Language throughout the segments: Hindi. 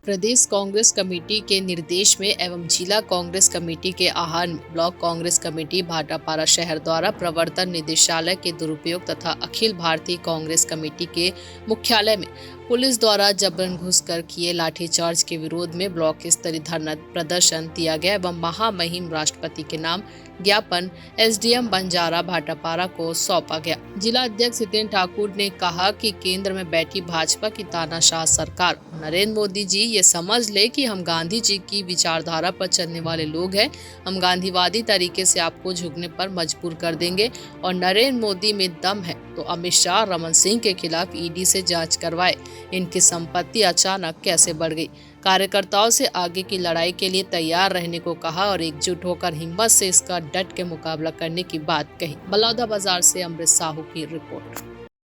प्रदेश कांग्रेस कमेटी के निर्देश में एवं जिला कांग्रेस कमेटी के आहवान ब्लॉक कांग्रेस कमेटी भाटापारा शहर द्वारा प्रवर्तन निदेशालय के दुरुपयोग तथा अखिल भारतीय कांग्रेस कमेटी के मुख्यालय में पुलिस द्वारा जबरन घुसकर किए लाठीचार्ज के विरोध में ब्लॉक स्तरीय धरना प्रदर्शन दिया गया एवं महामहिम राष्ट्रपति के नाम ज्ञापन एसडीएम बंजारा भाटापारा को सौंपा गया। जिला अध्यक्ष हितेन ठाकुर ने कहा कि केंद्र में बैठी भाजपा की तानाशाह सरकार नरेंद्र मोदी जी ये समझ ले कि हम गांधी जी की विचारधारा पर चलने वाले लोग हैं। हम गांधीवादी तरीके से आपको झुकने पर मजबूर कर देंगे और नरेंद्र मोदी में दम है तो अमित शाह रमन सिंह के खिलाफ ईडी से जांच करवाए। इनकी संपत्ति अचानक कैसे बढ़ गई। कार्यकर्ताओं से आगे की लड़ाई के लिए तैयार रहने को कहा और एकजुट होकर हिम्मत से इसका डट के मुकाबला करने की बात कही। बलौदा बाजार से अमृत साहू की रिपोर्ट।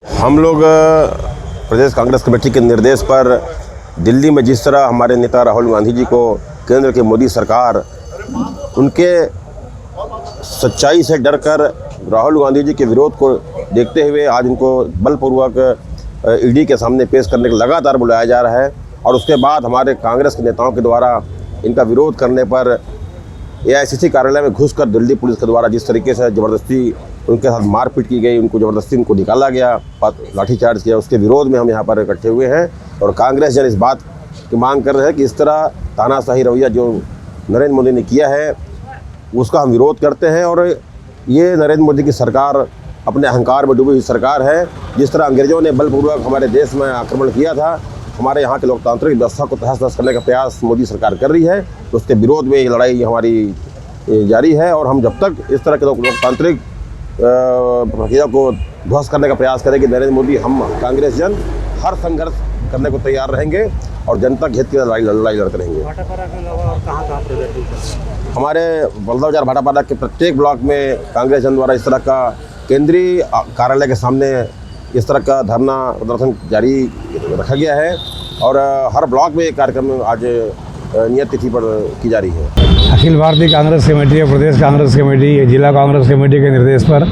हम लोग प्रदेश कांग्रेस कमेटी के निर्देश पर दिल्ली में जिस तरह हमारे नेता राहुल गांधी जी को केंद्र की मोदी सरकार उनके सच्चाई से डरकर राहुल गांधी जी के विरोध को देखते हुए आज उनको बलपूर्वक ईडी के सामने पेश करने के लगातार बुलाया जा रहा है। और उसके बाद हमारे कांग्रेस के नेताओं के द्वारा इनका विरोध करने पर एआईसीसी कार्यालय में घुसकर दिल्ली पुलिस के द्वारा जिस तरीके से ज़बरदस्ती उनके साथ मारपीट की गई, उनको ज़बरदस्ती उनको निकाला गया, लाठीचार्ज किया, उसके विरोध में हम यहाँ पर इकट्ठे हुए हैं। और कांग्रेस जन इस बात की मांग कर रहे हैं कि इस तरह तानाशाही रवैया जो नरेंद्र मोदी ने किया है उसका हम विरोध करते हैं। और ये नरेंद्र मोदी की सरकार अपने अहंकार में डूबी हुई सरकार है। जिस तरह अंग्रेज़ों ने बलपूर्वक हमारे देश में आक्रमण किया था, हमारे यहाँ के लोकतांत्रिक व्यवस्था को तहस नहस करने का प्रयास मोदी सरकार कर रही है, तो उसके विरोध में ये लड़ाई हमारी जारी है। और हम जब तक इस तरह के लोकतांत्रिक प्रक्रिया को ध्वस्त करने का प्रयास करेंगे नरेंद्र मोदी, हम कांग्रेस जन हर संघर्ष करने को तैयार रहेंगे और जनता के हित की लड़ाई लड़ते रहेंगे। भाटापारा के अलावा और कहाँ हमारे बलौदा बाजार भाटापारा के प्रत्येक ब्लॉक में कांग्रेस जन द्वारा इस तरह का केंद्रीय कार्यालय के सामने इस तरह का धरना प्रदर्शन जारी रखा गया है। और हर ब्लॉक में एक कार्यक्रम आज नियत तिथि पर की जा रही है। अखिल भारतीय कांग्रेस कमेटी और प्रदेश कांग्रेस कमेटी, जिला कांग्रेस कमेटी के निर्देश पर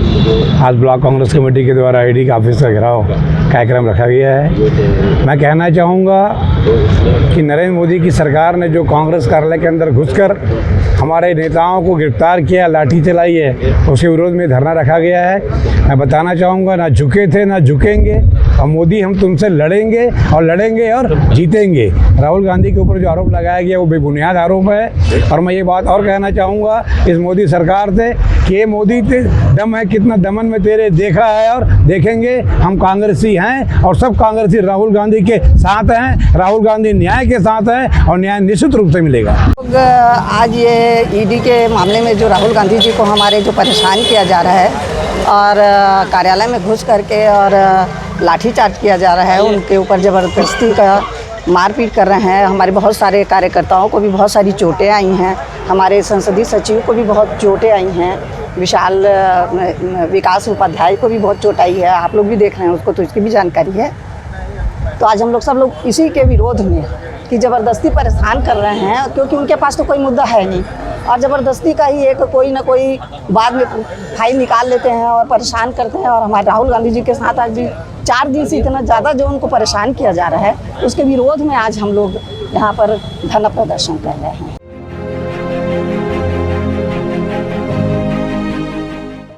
आज ब्लॉक कांग्रेस कमेटी के द्वारा ईडी का ऑफिस का घेराव कार्यक्रम रखा गया है। मैं कहना चाहूँगा कि नरेंद्र मोदी की सरकार ने जो कांग्रेस कार्यालय के अंदर घुसकर हमारे नेताओं को गिरफ्तार किया, लाठी चलाई है, उसके विरोध में धरना रखा गया है। मैं बताना चाहूँगा, ना झुके थे ना झुकेंगे और मोदी हम तुमसे लड़ेंगे और जीतेंगे। राहुल गांधी के ऊपर जो आरोप लगाया गया वो बेबुनियाद आरोप है। और मैं ये बात और कहना चाहूँगा इस मोदी सरकार से कि ये मोदी दम है, कितना दमन में तेरे देखा है और देखेंगे। हम कांग्रेसी हैं और सब कांग्रेसी राहुल गांधी के साथ हैं। राहुल गांधी न्याय के साथ हैं और न्याय निश्चित रूप से मिलेगा। आज ये ईडी के मामले में जो राहुल गांधी जी को हमारे जो परेशान किया जा रहा है और कार्यालय में घुस करके और लाठीचार्ज किया जा रहा है, उनके ऊपर ज़बरदस्ती का मारपीट कर रहे हैं। हमारे बहुत सारे कार्यकर्ताओं को भी बहुत सारी चोटें आई हैं, हमारे संसदीय सचिव को भी बहुत चोटें आई हैं, विशाल विकास उपाध्याय को भी बहुत चोट आई है। आप लोग भी देख रहे हैं उसको, तो इसकी भी जानकारी है। तो आज हम लोग सब लोग इसी के विरोध में कि ज़बरदस्ती परेशान कर रहे हैं, क्योंकि उनके पास तो कोई मुद्दा है नहीं और ज़बरदस्ती का ही एक कोई ना कोई बाद में फाइल निकाल लेते हैं और परेशान करते हैं। और हमारे राहुल गांधी जी के साथ आज भी 4 दिन से इतना ज़्यादा जो उनको परेशान किया जा रहा है, उसके विरोध में आज हम लोग यहाँ पर धरना प्रदर्शन कर रहे हैं।